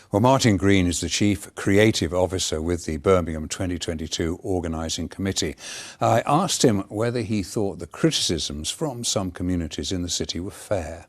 Well, Martin Green is the Chief Creative Officer with the Birmingham 2022 Organising Committee. I asked him whether he thought the criticisms from some communities in the city were fair.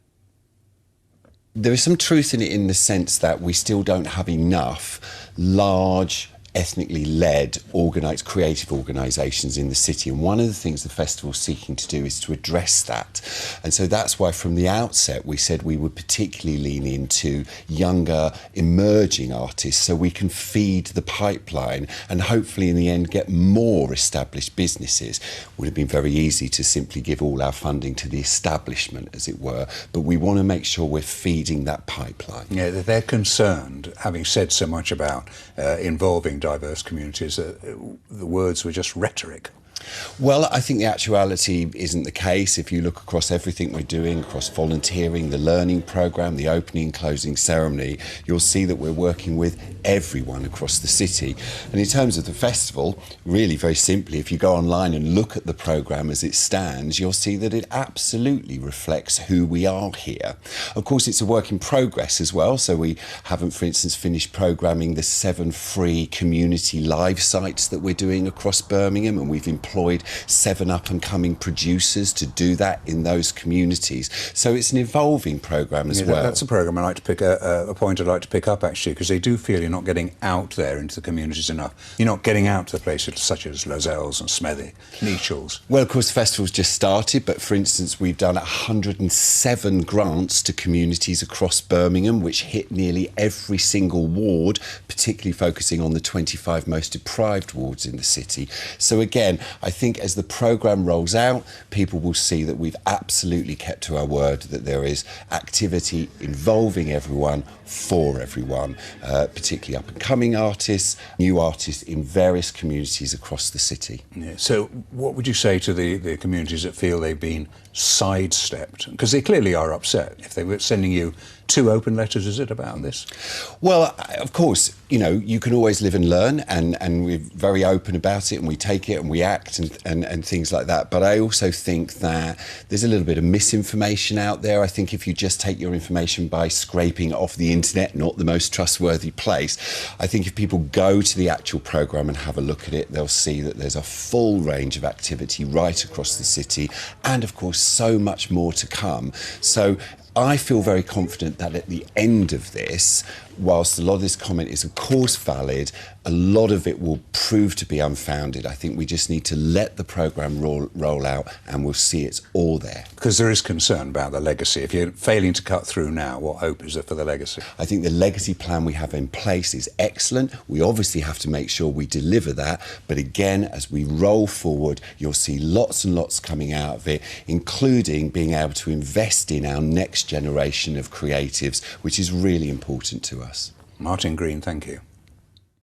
There is some truth in it in the sense that we still don't have enough large, ethnically led, organised, creative organisations in the city, and one of the things the festival's seeking to do is to address that. And so that's why from the outset we said we would particularly lean into younger, emerging artists so we can feed the pipeline and hopefully in the end get more established businesses. It would have been very easy to simply give all our funding to the establishment, as it were, but we want to make sure we're feeding that pipeline. Yeah, they're concerned, having said so much about involving diverse communities, the words were just rhetoric. Well, I think the actuality isn't the case. If you look across everything we're doing, across volunteering, the learning programme, the opening and closing ceremony, you'll see that we're working with everyone across the city. And in terms of the festival, really very simply, if you go online and look at the programme as it stands, you'll see that it absolutely reflects who we are here. Of course, it's a work in progress as well, so we haven't, for instance, finished programming the 7 free community live sites that we're doing across Birmingham, and we've employed 7 up-and-coming producers to do that in those communities. So it's an evolving programme as well. That's a programme I'd like to pick a point I'd like to pick up, actually, because they do feel you're not getting out there into the communities enough. You're not getting out to the places such as Lozells and Smethwick, Nechells. Well, of course, the festival's just started, but for instance, we've done 107 grants to communities across Birmingham, which hit nearly every single ward, particularly focusing on the 25 most deprived wards in the city. So again, I think as the programme rolls out, people will see that we've absolutely kept to our word, that there is activity involving everyone, for everyone, particularly up-and-coming artists, new artists in various communities across the city. Yeah. So what would you say to the communities that feel they've been sidestepped? Because they clearly are upset. If they were sending you 2 open letters, is it about this? Well, of course, you know, you can always live and learn, and we're very open about it, and we take it and we act and things like that. But I also think that there's a little bit of misinformation out there. I think if you just take your information by scraping it off the internet, not the most trustworthy place. I think if people go to the actual programme and have a look at it, they'll see that there's a full range of activity right across the city, and of course so much more to come. So I feel very confident that at the end of this, whilst a lot of this comment is of course valid, a lot of it will prove to be unfounded. I think we just need to let the programme roll out and we'll see it's all there. Because there is concern about the legacy. If you're failing to cut through now, what hope is there for the legacy? I think the legacy plan we have in place is excellent. We obviously have to make sure we deliver that. But again, as we roll forward, you'll see lots and lots coming out of it, including being able to invest in our next generation of creatives, which is really important to us. Martin Green, thank you.